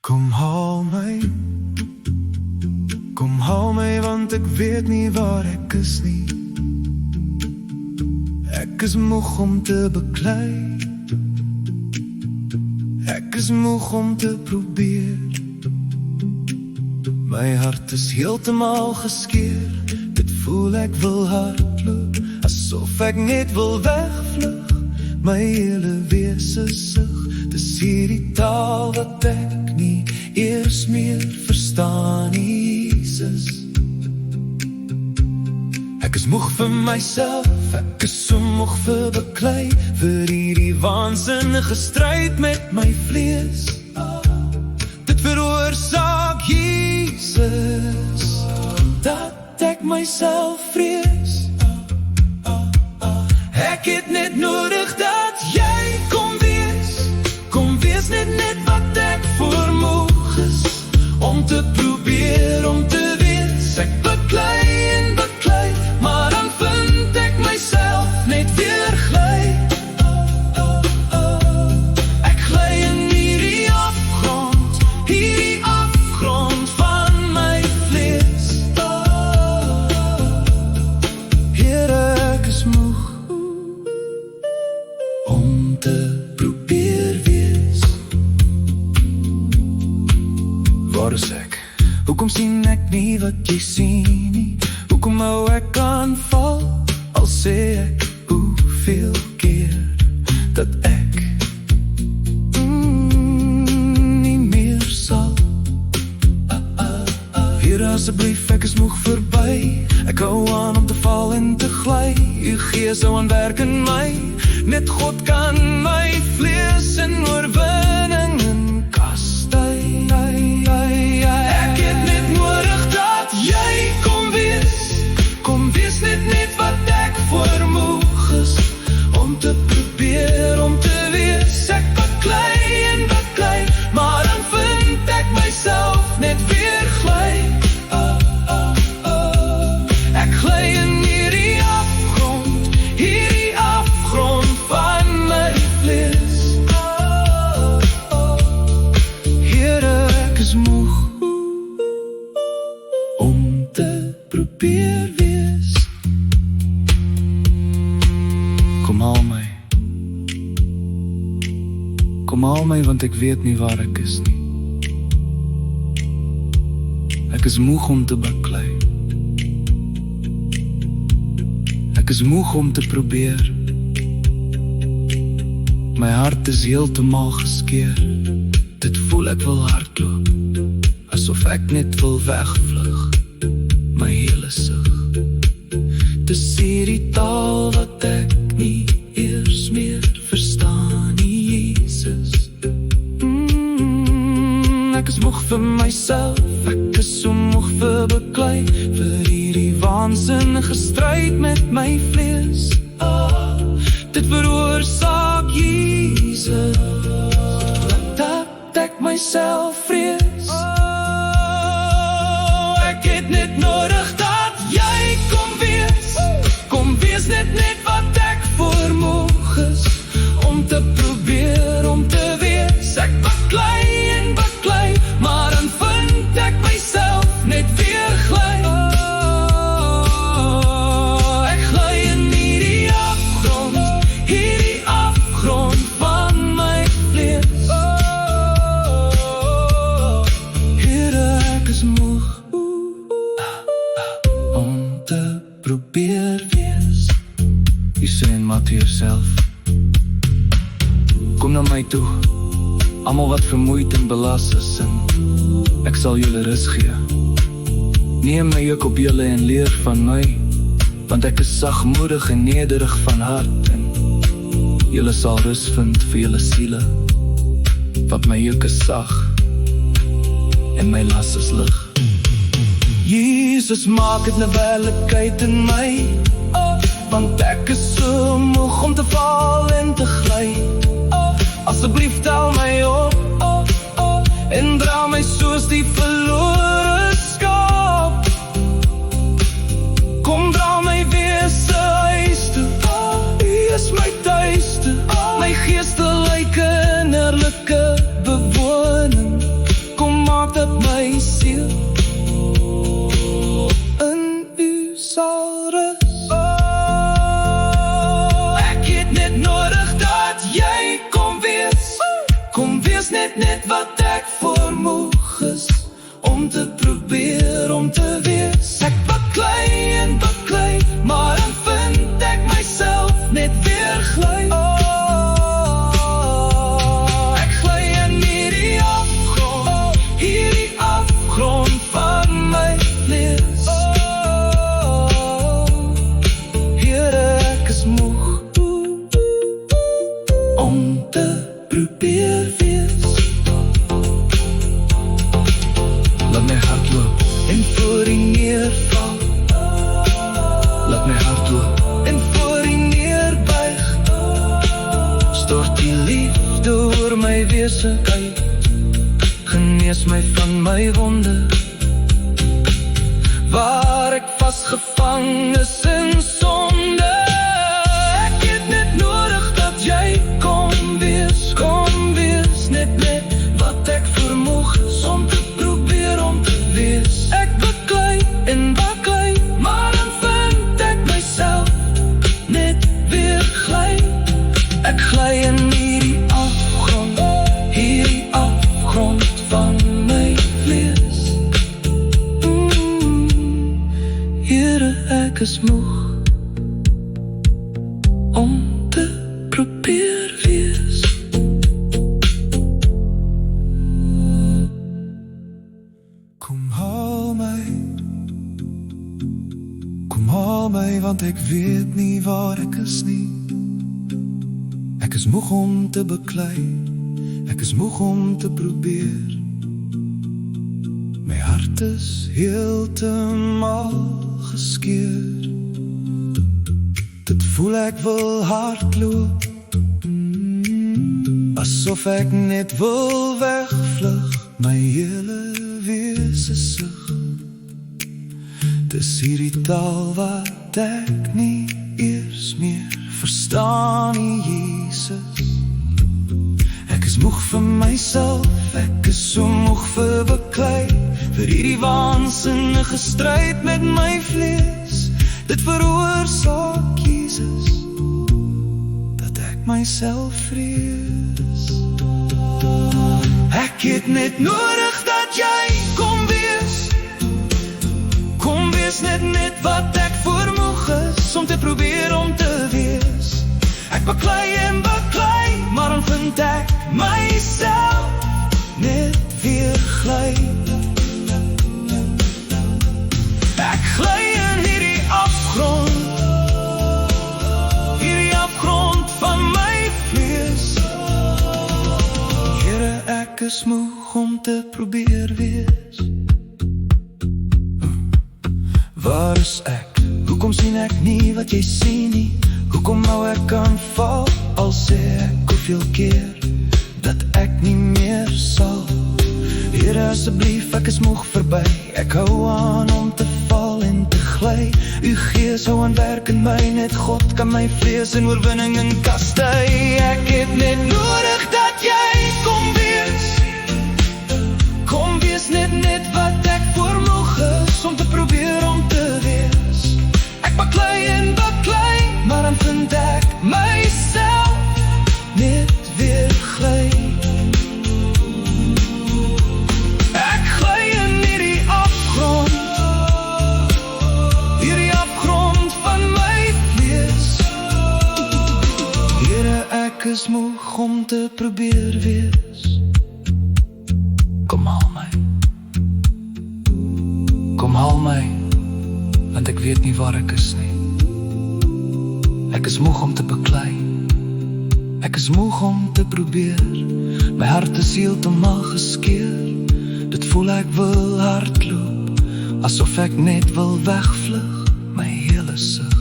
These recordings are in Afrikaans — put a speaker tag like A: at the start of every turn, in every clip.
A: Kom haal my want ek weet nie waar ek is nie. Ek is moeg om te beklei. Ek is moeg om te probeer. My hart is heeltemal geskeur. Dit voel ek wil hardloop, asof ek net wil wegvlug. My hele wese sug, dis hierdie taal wat ek nie eers meer verstaan nie, Jesus. Ek is moeg vir myself, ek is so moeg vir beklei, vir hierdie waansinnige stryd met my vlees. Dit veroorsaak, Jesus, dat ek myself vrees. Ek het net nodig dat jy kom wees net wat ek vermoeg is, om te probeer, om te wees. Ek beklei en beklei, maar dan vind ek myself net weer gly. Ek gly in hierdie afgrond van my vlees. Here, ek is moeg om te probeer wees. Waar is ek? Hoekom sien ek nie wat jy sien nie? Hoekom hou ek aanval, al sê ek hoeveel keer dat ek nie meer sal. Here asseblief, ek is moeg verby. Ek hou aan om te val en te gly. U Gees hou aan werk in my. Net God kan my vlees in oorwinning en kastei. Ek het net nodig dat jy kom wees net wat ek vermoeg is, om te probeer, om te wees. Ek beklei en beklei, maar dan vind ek myself net weer gly. Ek gly in hierdie afgrond van my vlees. Here, ek is moeg om te probeer wees. Kom haal my, want ek weet nie waar ek is nie. Ek is moeg om te beklei. Ek is moeg om te probeer. My hart is heeltemal geskeur. Dit voel ek wil hardloop, asof ek net wil wegvlug. My hele sug, dis hierdie taal wat ek nie eers meer verstaan nie, Jesus. Ek is moeg vir myself, ek is so moeg vir beklei, vir hierdie waansinnige stryd met my vlees. Dit veroorsaak, Jesus, dat ek myself vrees. Ek het net nodig dat jy kom wees net wat ek vermoeg is, om te probeer, om te wees. Ek beklei en beklei, maar dan vind ek myself net weer gly. Ek gly in hierdie afgrond van my vlees. Here, ek is moeg om te probeer wees. Jy sê in Mattheus 11, kom na my toe, almal wat vermoeid en belas is, en ek sal julle rus gee. Neem my juk op julle en leer van my, want ek is sagmoedig en nederig van hart, en julle sal rus vind vir julle siele, want my juk is sag en my las is lig. Jesus, maak het 'n werklikheid in my, want ek is so moeg om te val en te gly. Asseblief tel my op, en dra my soos die verlore skaap. Kom dra my weer se huis toe, U is my tuiste, my geestelike innerlike bewoning. net wat ek vermoeg is om te probeer om te wees. Ek baklei en baklei, maar dan vind ek myself net weer gly. Ek gly in hierdie afgrond van my vlees. Here, ek is moeg om te probeer wees. Laat my hart loop en voor die neerval. Laat my hart loop en voor die neerbuig. Stort die liefde oor my wese uit. Genees my van my wonde, waar ek vasgevang is in sonde. Ek het net nodig dat jy kom wees net wat ek vermoeg is om te probeer om te wees. Ek baklei en baklei, maar dan vind ek myself net weer gly. Ek gly in hierdie afgrond van my vlees. Here, ek is moeg om te probeer wees. Kom haal my, want ek weet nie waar ek is nie. Ek is moeg om te baklei, ek is moeg om te probeer. My hart is heeltemal geskeur. Dit voel ek wil hardloop, asof ek net wil wegvlug. My hele wese sug. Dis hierdie taal wat ek nie eers meer verstaan nie, Jesus. Ek is moeg vir myself, ek is so moeg vir baklei, vir hierdie waansinnige stryd met my vlees. Dit veroorsaak, Jesus, dat ek myself vrees. Ek het net nodig dat jy kom wees. Kom wees net wat ek vermoeg is om te probeer om te wees. Ek baklei en baklei, maar dan vind ek myself net weer gly. Ek gly in hierdie afgrond van my vlees. Here, ek is moeg om te probeer wees. Waar is ek? Hoekom sien ek nie wat jy sien nie? Hoekom hou ek kan val? Al sê ek hoeveel keer dat ek nie meer sal. Here, asseblief, ek is moeg verby. Ek hou aan om te val en te gly. U Gees hou aan werk in my, net God kan my vrees en oorwinning in kastei. Ek het net nodig dat jy kom wees. Kom wees net wat ek vermoeg is om te probeer om te wees. Ek baklei en baklei, maar dan vind ek myself net weer gly. Ek gly in hierdie afgrond van my vlees. Here, ek is moeg om te probeer wees. Kom haal my. Kom haal my, want ek weet nie waar ek is nie. Ek is moeg om te baklei, ek is moeg om te probeer. My hart is heeltemal geskeur. Dit voel ek wil hardloop, asof ek net wil wegvlug. My hele sug.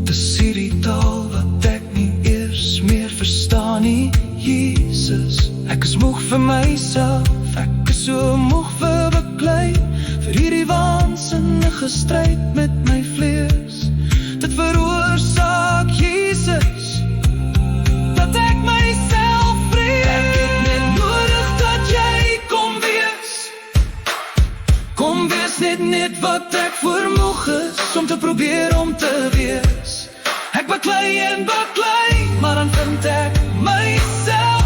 A: Dis hierdie taal wat ek nie eers meer verstaan nie, Jesus. Ek is moeg vir myself, ek is so moeg vir baklei, vir hierdie waansinnige stryd met my vlees. Dit veroorsaak, Jesus, dat ek myself vrees. Ek het net nodig dat jy kom wees. Kom wees net wat ek vermoeg is om te probeer om te wees. Ek baklei en baklei, maar dan vind ek myself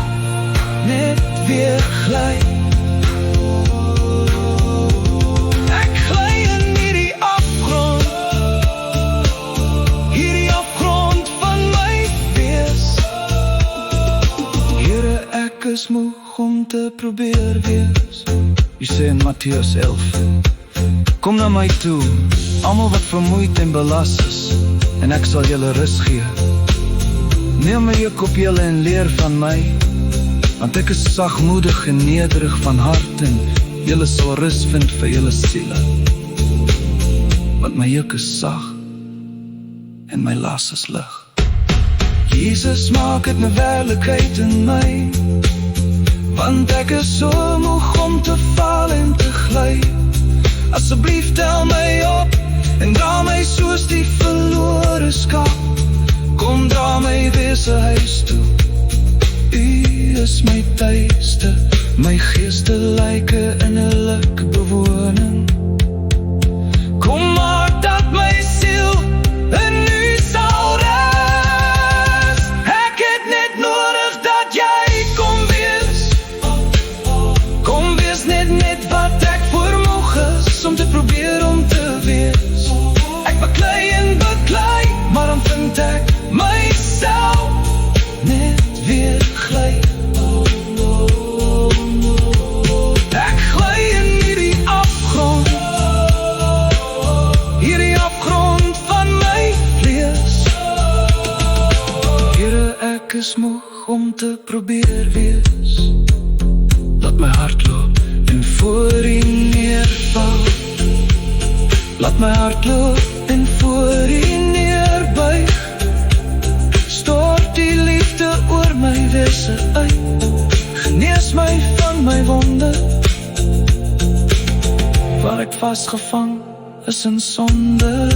A: net weer gly. Ek gly in hierdie afgrond van my wees. Here, ek is moeg om te probeer wees. U sê in Matteus 11, kom na my toe, almal wat vermoeid en belas is, en ek sal julle rus gee. Neem my juk op julle en leer van my, want ek is sagmoedig en nederig van hart, en julle sal rus vind vir julle siele. Want my juk is sag, en my las is lig. Jesus, maak het 'n werklikheid in my, want ek is so moeg om te val en te gly. Asseblief tel my op en dra my soos die verlore skaap. Kom dra my weer sy huis toe. U is my tuiste, my geestelike innerlike bewoning. Kom maak dat my siel in u sal rus. Ek het net nodig dat jy kom wees. Kom wees net wat ek vermoeg is om te probeer om te wees. Ek baklei en baklei, maar dan vind ek myself net weer gly. Ek gly in hierdie afgrond van my vlees. Here, ek is moeg om te probeer wees. Laat my hart loop en voor u neerval. Laat my hart loop en voor u neerbuig. Stort die liefde oor my wese uit. Genees my van my wonde, waar ek vasgevang is in sonde.